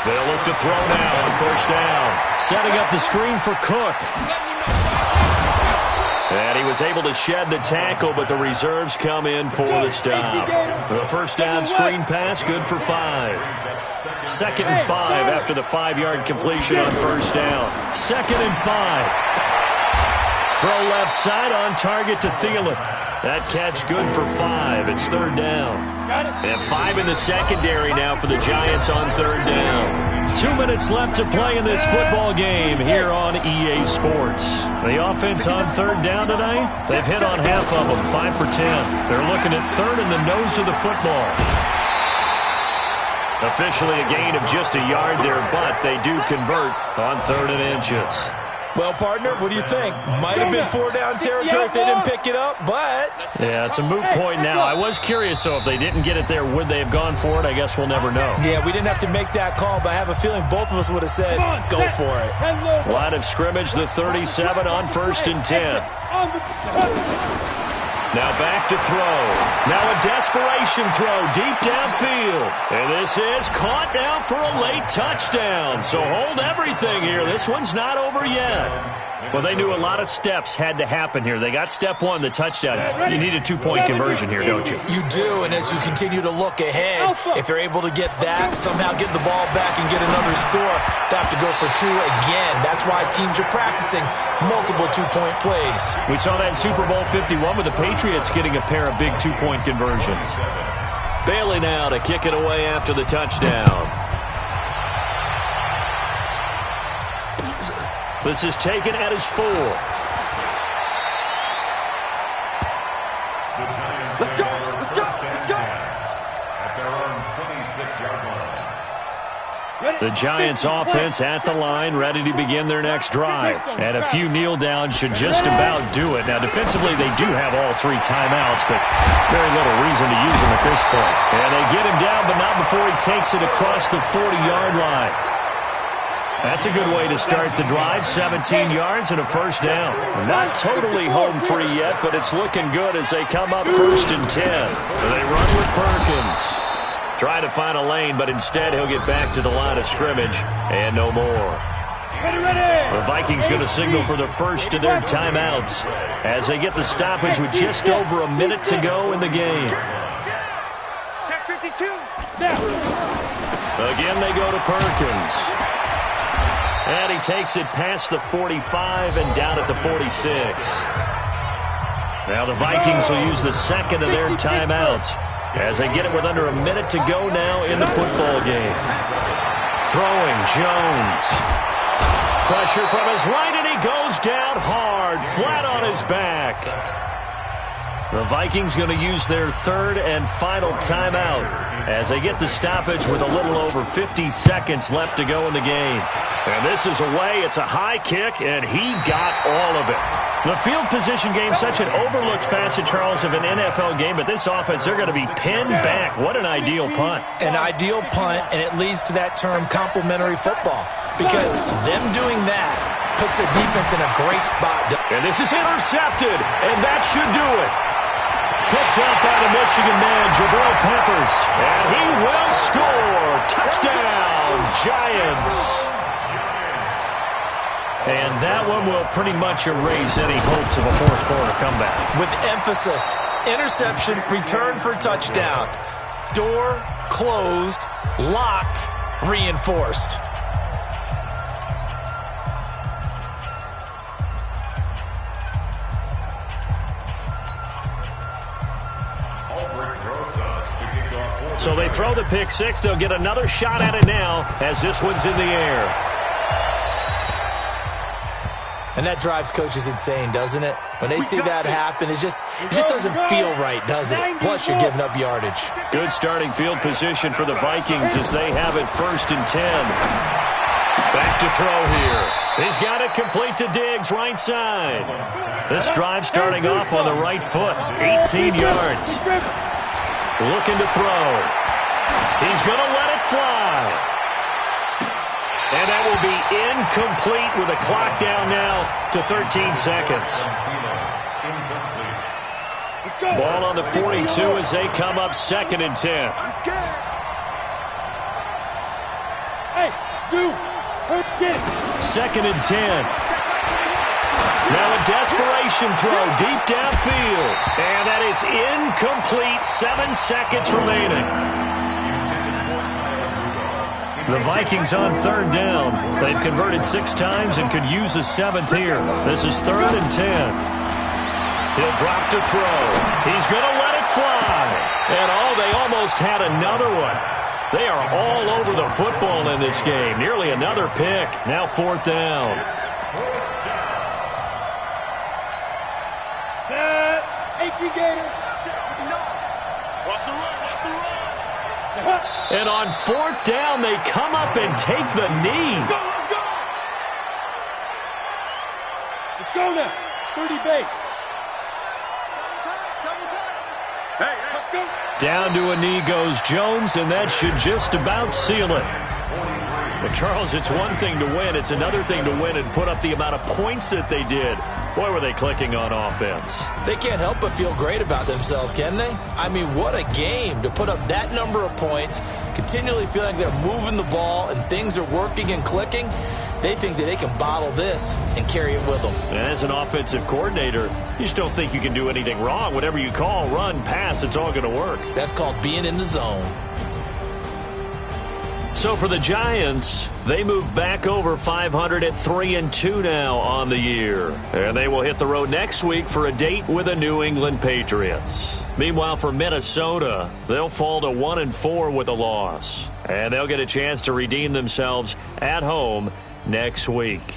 They'll look to throw now on first down. Setting up the screen for Cook. And he was able to shed the tackle, but the reserves come in for the stop. The first down screen pass, good for 5. 2nd and 5 after the 5-yard completion on first down. 2nd and 5. Throw left side on target to Thielen. That catch good for 5. It's 3rd down. And 5 in the secondary now for the Giants on 3rd down. 2 minutes left to play in this football game here on EA Sports. The offense on 3rd down tonight, they've hit on half of them, 5 for 10. They're looking at 3rd in the nose of the football. Officially a gain of just a yard there, but they do convert on 3rd and inches. Well, partner, what do you think? Might have been 4-down territory if they didn't pick it up, but... Yeah, it's a moot point now. I was curious, so if they didn't get it there, would they have gone for it? I guess we'll never know. Yeah, we didn't have to make that call, but I have a feeling both of us would have said, go for it. Line of scrimmage, the 37 on 1st and 10. Now back to throw. Now a desperation throw deep downfield. And this is caught now for a late touchdown. So hold everything here. This one's not over yet. Well, they knew a lot of steps had to happen here. They got step 1, the touchdown. You need a 2-point conversion here, don't you? You do, and as you continue to look ahead, if you're able to get that, somehow get the ball back and get another score, they have to go for 2 again. That's why teams are practicing multiple 2-point plays. We saw that in Super Bowl 51 with the Patriots getting a pair of big 2-point conversions. Bailey now to kick it away after the touchdown. This is taken at his 4. Let's go! Let's go! Let's go! At their own 26-yard line. The Giants offense at the line, ready to begin their next drive. And a few kneel downs should just about do it. Now, defensively, they do have all 3 timeouts, but very little reason to use them at this point. And they get him down, but not before he takes it across the 40-yard line. That's a good way to start the drive. 17 yards and a first down. Not totally home free yet, but it's looking good as they come up 1st and 10. They run with Perkins. Try to find a lane, but instead he'll get back to the line of scrimmage and no more. The Vikings going to signal for the first of their timeouts as they get the stoppage with just over a minute to go in the game. Check 52. Again, they go to Perkins. And he takes it past the 45 and down at the 46. Now the Vikings will use the second of their timeouts as they get it with under a minute to go now in the football game. Throwing, Jones. Pressure from his right, and he goes down hard, flat on his back. The Vikings going to use their 3rd and final timeout as they get the stoppage with a little over 50 seconds left to go in the game. And this is away. It's a high kick, and he got all of it. The field position game, such an overlooked facet, Charles, of an NFL game, but this offense, they're going to be pinned back. What an ideal punt. An ideal punt, and it leads to that term complementary football, because them doing that puts their defense in a great spot. And this is intercepted, and that should do it. Picked up by the Michigan man, Jabril Peppers. And he will score. Touchdown, Giants. And that one will pretty much erase any hopes of a fourth-quarter comeback. With emphasis, interception, return for touchdown. Door closed, locked, reinforced. So they throw the pick 6. They'll get another shot at it now as this one's in the air. And that drives coaches insane, doesn't it? When they see that happen, it just doesn't feel right, does it? Plus, you're giving up yardage. Good starting field position for the Vikings as they have it 1st and 10. Back to throw here. He's got it complete to Diggs, right side. This drive starting off on the right foot, 18 yards. Looking to throw. He's going to let it fly. And that will be incomplete with a clock down now to 13 seconds. Ball on the 42 as they come up 2nd and 10. Hey, 2, 2nd and 10. Now a desperation throw deep downfield. And that is incomplete. 7 seconds remaining. The Vikings on third down. They've converted 6 times and could use a 7th here. This is 3rd and 10. He'll drop to throw. He's going to let it fly. And they almost had another one. They are all over the football in this game. Nearly another pick. Now 4th down. Set. 18 Gators. Watch the run. Watch the run. And on 4th down, they come up and take the knee. Let's go now. 30 base. Down to a knee goes Jones, and that should just about seal it. But, Charles, it's one thing to win. It's another thing to win and put up the amount of points that they did. Boy, were they clicking on offense. They can't help but feel great about themselves, can they? I mean, what a game to put up that number of points, continually feeling like they're moving the ball and things are working and clicking. They think that they can bottle this and carry it with them. And as an offensive coordinator, you just don't think you can do anything wrong. Whatever you call, run, pass, it's all going to work. That's called being in the zone. So for the Giants, they move back over 500 at 3-2 now on the year. And they will hit the road next week for a date with the New England Patriots. Meanwhile, for Minnesota, they'll fall to 1-4 with a loss. And they'll get a chance to redeem themselves at home next week.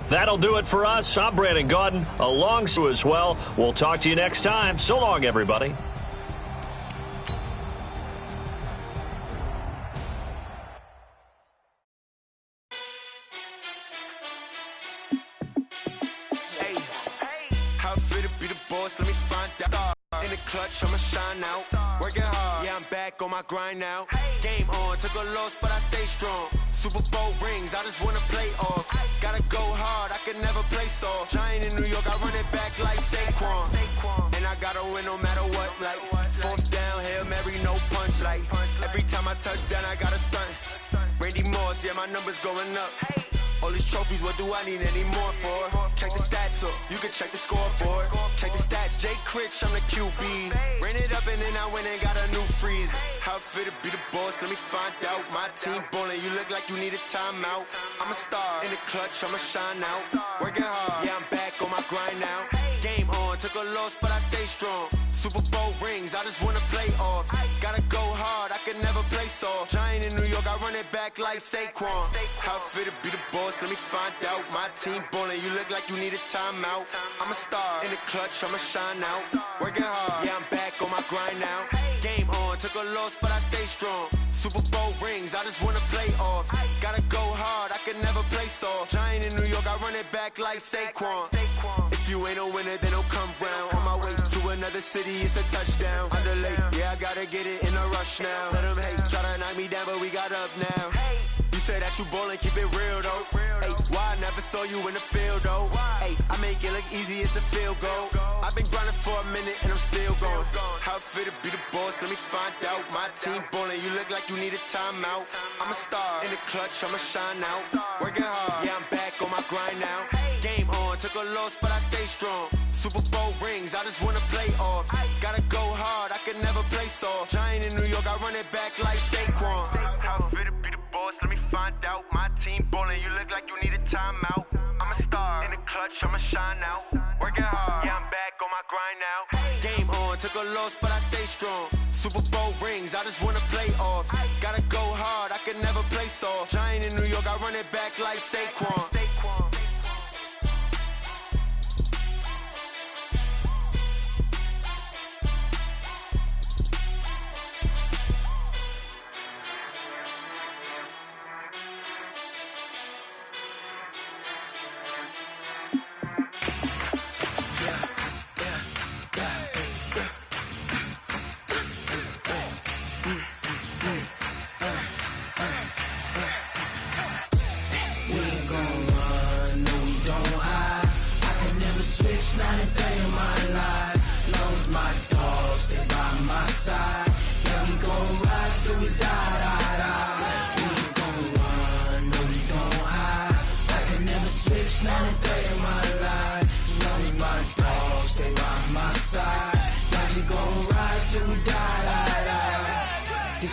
That'll do it for us. I'm Brandon Gaudin, along Sue as well. We'll talk to you next time. So long, everybody. Clutch, I'ma shine out. Working hard, yeah, I'm back on my grind now. Game on, took a loss, but I stay strong. Super Bowl rings, I just wanna play off. Gotta go hard, I can never play soft. Giant in New York, I run it back like Saquon. And I gotta win no matter what, like 4th down, Hail Mary, no punch. Like every time I touch down, I gotta stunt. Randy Moss, yeah, my numbers going up. All these trophies, what do I need any more for? Check the stats up, you can check the scoreboard. Check the stats, Jay Critch, I'm the QB. Ran it up and then I went and got a new freeze. How fit to be the boss, let me find out. My team ballin', you look like you need a timeout. I'm a star, in the clutch, I'ma shine out. Working hard, yeah, I'm back on my grind now. Game on, took a loss, but I stay strong. Super Bowl rings, I just wanna play off. Gotta go hard, I can never play soft. Giant in New York, I run it back like Saquon. How fit to be the boss, let me find out. My team ballin', you look like you need a timeout. I'm a star, in the clutch, I'ma shine out. Working hard, yeah, I'm back on my grind now. Game on, took a loss, but I stay strong. Super Bowl rings, I just wanna play off. Gotta go hard, I can never play soft. Giant in New York, I run it back like Saquon. If you ain't a winner, then don't come round. On my way to another city, it's a touchdown. Underlay, yeah, I gotta get it in a rush now. Let them hate, try to knock me down, but we got up now. You say that you ballin', keep it real though. Hey, why I never saw you in the field though? Hey, I make it look easy, it's a field goal. I've been grinding for a minute and I'm still going. How fit to be the boss, let me find out. My team ballin', you look like you need a timeout. I'm a star, in the clutch, I'ma shine out. Working hard, yeah, I'm back on my grind now. Game on, took a loss, but I stay strong. Super Bowl rings, I just wanna play off. Gotta go hard, I can never play soft. Giant in New York, I run it back like Saquon. How fit to be the boss, let me find out. My team ballin', you look like you need a timeout. I'm a star, in the clutch, I'ma shine out. Working hard, yeah, I'm back on my grind now. Game on, took a loss, but I stay strong. Super Bowl rings, I just wanna play off. Gotta go hard, I can never play soft. Giant in New York, I run it back like Saquon. We ain't gon' run.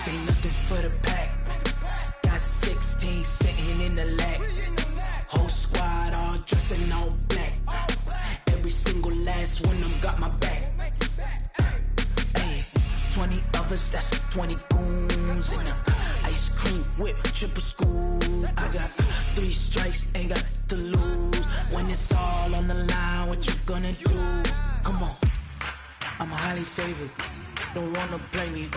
This ain't nothing for the pack. Got 16 sitting in the lap. Whole squad all dressing all black. Every single last one of them got my back. Hey, 20 of us, that's 20 goons in them. Ice cream whip, triple scoop. I got 3 strikes, ain't got to lose. When it's all on the line, what you gonna do? Come on, I'm highly favored. Don't wanna blame me,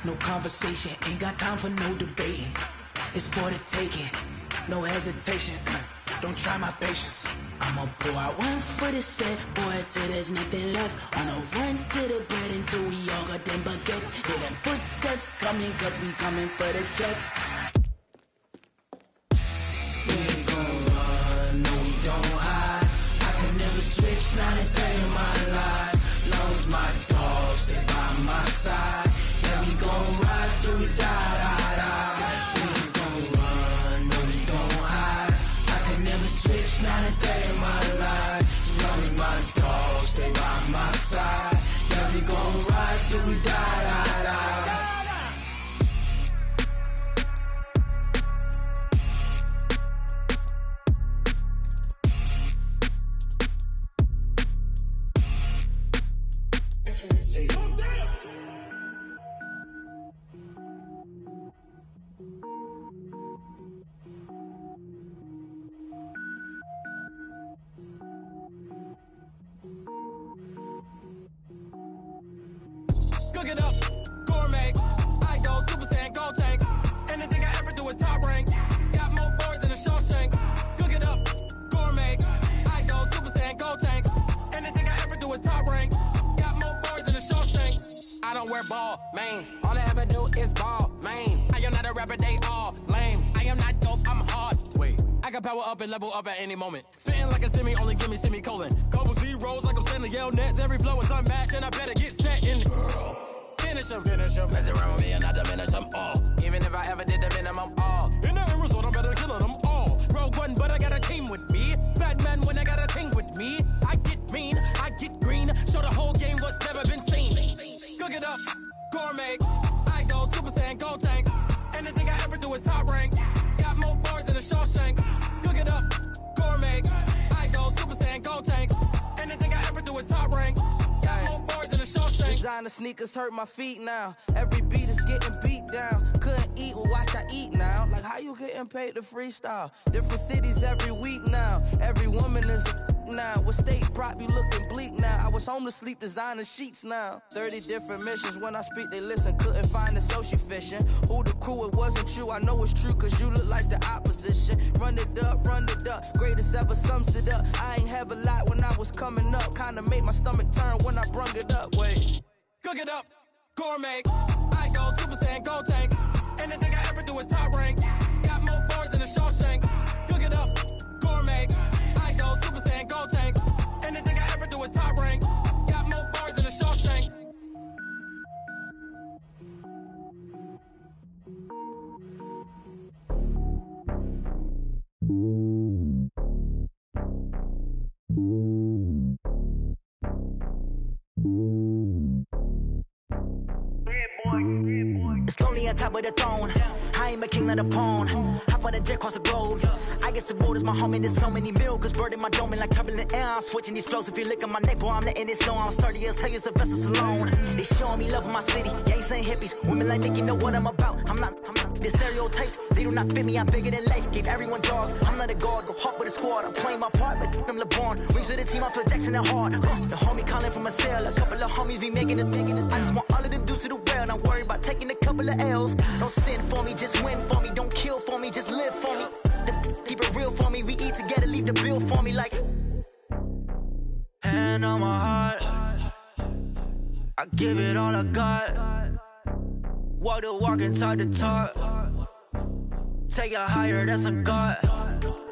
no conversation, ain't got time for no debating. It's for the taking, no hesitation, don't try my patience. I'ma pour out one for the set, boy, till there's nothing left. On a run to the bread until we all got them baguettes. Hear them footsteps coming, cause we coming for the check. We ain't gon' run, no we don't hide. I can never switch, not a day in my life. Long as my dogs, they by my side. Yeah, we gon' ride till we die, die, die. We ain't gon' run, no we don't hide. I can never switch, not a day in my life. As long as my dogs, stay by my side. Yeah, we gon' ride till we die, die, die. Cook it up, gourmet. I go Super Saiyan, gold tank. Anything I ever do is top rank. Got more boys than a Shawshank. Cook it up, gourmet. I go Super Saiyan, gold tank. Anything I ever do is top rank. Got more boys than a Shawshank. I don't wear ball mains. All I ever do is ball main. I am not a rapper, they all lame. I am not dope, I'm hard. Wait, I can power up and level up at any moment. Spitting like a semi, only give me semicolon. Couple zeros like I'm sending yell nets. Every flow is unmatched and I better get set in. Finish them. Mess around with me and I diminish them all. Even if I ever did the minimum, all. In the end result, I'm better killing them all. Rogue One, but I got a team with me. Batman when I got a team with me. I get mean, I get green. Show the whole game what's never been seen. Cook it up, gourmet. I go Super Saiyan, gold tank. Anything I ever do is top rank. Got more bars than a Shawshank. Cook it up, gourmet. I go Super Saiyan, gold tank. Anything I ever do is top rank. Got more bars than a Shawshank. Designer sneakers hurt my feet now. Every beat is getting beat down. Couldn't eat, well watch I eat now. Like how you getting paid to freestyle? Different cities every week now. Every woman is a now. With state prop, you looking bleak now. I was home to sleep, designer sheets now. 30 different missions. When I speak, they listen. Couldn't find the social fishing. Who the crew, it wasn't you. I know it's true, cause you look like the opposition. Run it up. Greatest ever sums it up. I ain't have a lot when I was coming up. Kinda made my stomach turn when I brung it up. Wait. Cook it up, gourmet. I go Super Saiyan, gold tank. Anything I ever do is top rank. Got more bars than a Shawshank. Cook it up, gourmet. I go Super Saiyan, gold tank. Anything I ever do is top rank. Got more bars than a Shawshank. It's lonely on top of the throne. I ain't a king, not a pawn. Hop on a jet across the globe. I guess the world is my home and there's so many milk. Bird in my dome and like turbulent air. I'm switching these flows. If you look at my neck, boy, I'm letting it snow. I'm sturdy as hell as a vessel alone. They showing me love in my city. Gangs ain't hippies. Women like Nick, you know what I'm about. I'm not. The stereotypes, they do not fit me. I'm bigger than life. Gave everyone dogs. I'm not a guard. Go hard with a squad. I'm playing my part, but them LeBron. Rings to the team, I feel Jackson and hard. The homie calling from a cell. A couple of homies be making it. I just want all of them dudes to do well. Not worry about taking a couple of L's. Don't sin for me, just win for me. Don't kill for me, just live for me. Keep it real for me. We eat together, leave the bill for me like. Hand on my heart, I give it all I got. Walk the walk and talk the talk. Take it higher, that's a God.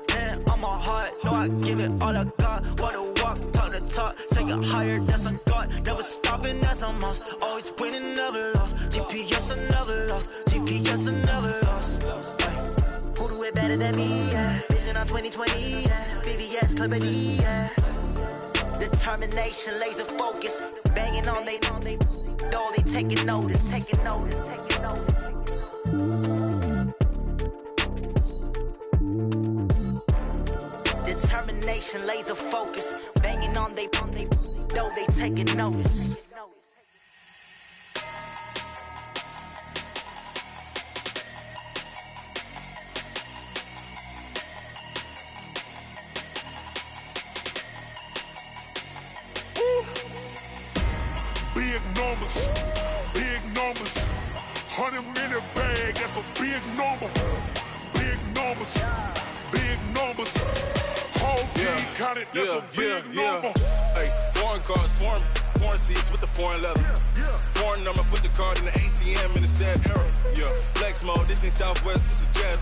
Hand on my heart, no, I give it all I got. Walk the walk, talk the talk. Take it higher, that's a God. Never stopping, that's a must. Always winning, never lost. GPS, I never lost. GPS, I never lost. Who do it better than me? Yeah. Vision on 2020. Yeah. VVS, Clippity. Yeah. Determination, laser focus. Banging on they know they taking notice. concentration, laser focus. Banging on they though they taking notice. Big numbers, big numbers. 100-minute bag, that's a big number. Big numbers, big numbers. Whole team counted, that's a big number. Hey, foreign cars, foreign seats with the foreign leather. Foreign number, put the card in the ATM in the sad era. Yeah, flex mode, this ain't Southwest, this is Jet.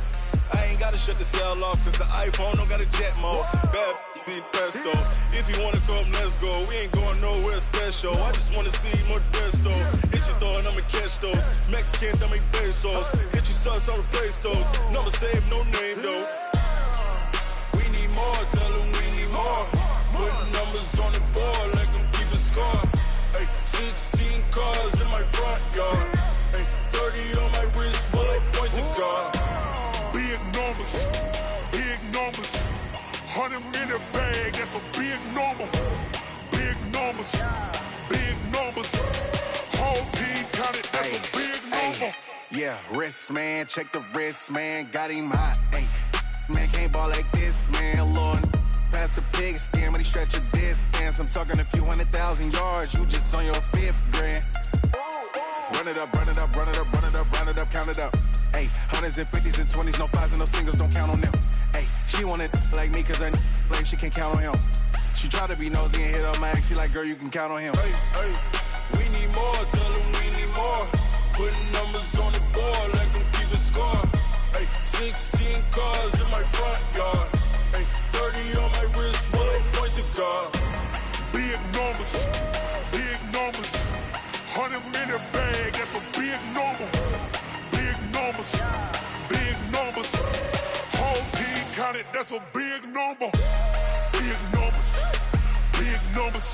I ain't gotta shut the cell off, cause the iPhone don't got a jet mode. Bad beat pesto. If you wanna come, let's go. We ain't going nowhere special. I just wanna see more Modesto. Hit your thought, I'ma catch those. Mexican, dummy pesos. Hit your sauce, I'll replace those. Number save, no name though. We need more, tell them we need more. Putting numbers on the board, like them keep a score. Hey, 16 cars in my front yard. Hey, 30 on my wrist, while I point to God. Big numbers, big numbers. 100-minute bag, that's a big number. Big numbers, big numbers. Whole team counted, that's a big number. Yeah, wrist man, check the wrist man, got him hot. Ay, man can't ball like this, man. Lord, past the pig skin when he stretch a distance. I'm talking a few 100,000 yards, you just on your 5th grand. Run it up, run it up, run it up, run it up, run it up, count it up. Ay, 100s and 50s and 20s, no 5s and no singles, don't count on them. Ay, she want it like me, cause her like she can't count on him. She try to be nosy and hit up my ex, she like, girl, you can count on him. Hey, hey, we need more, tell them we need more. Putting numbers on the board, like them keep a score. Hey, 16 cars in my front yard. Hey, 30 on my wrist, while I point to God. Big numbers, big numbers. 100-minute bag, that's a big number. Big numbers, big numbers. Whole team counted, that's a big number. Big numbers, big numbers.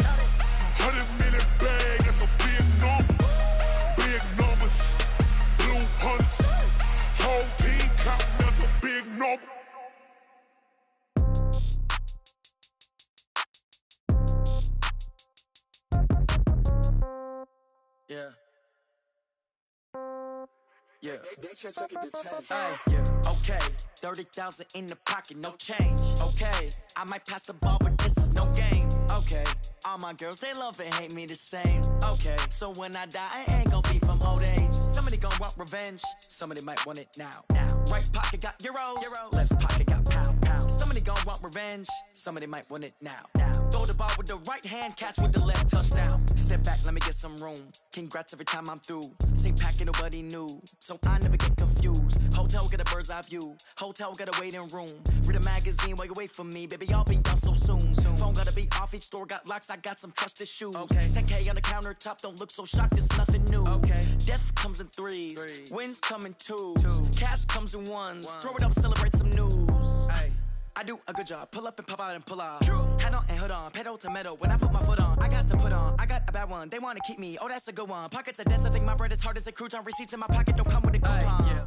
100-minute bag, that's a big number. Big numbers, blue hunts. Whole team counting, that's a big number. Yeah. Yeah. Hey, yeah. Okay. 30,000 in the pocket, no change. Okay. I might pass the ball, but this is no game. Okay. All my girls, they love and hate me the same. Okay. So when I die, I ain't gonna be from old age. Somebody gonna want revenge. Somebody might want it now. Right pocket got euros. Left pocket got pound. Somebody gonna want revenge. Somebody might want it now. Throw the ball with the right hand, catch with the left, touchdown. Step back, let me get some room. Congrats every time I'm through. Same packet, nobody knew. So I never get confused. Hotel get a bird's eye view. Hotel get a waiting room. Read a magazine while you wait for me. Baby, I'll be done so soon. Phone gotta be off, each store got locks. I got some trusted shoes. Okay. 10K on the countertop, don't look so shocked, it's nothing new. Okay. Death comes in threes. Wins come in twos. Cash comes in ones. Throw it up, celebrate some news. Hey. I do a good job, pull up and pop out and pull off. Hat on and hood on, pedal to metal. When I put my foot on, I got to put on. I got a bad one, they wanna keep me, oh that's a good one. Pockets are dense, I think my bread is hard as a crouton. Receipts in my pocket don't come with a coupon. Yeah.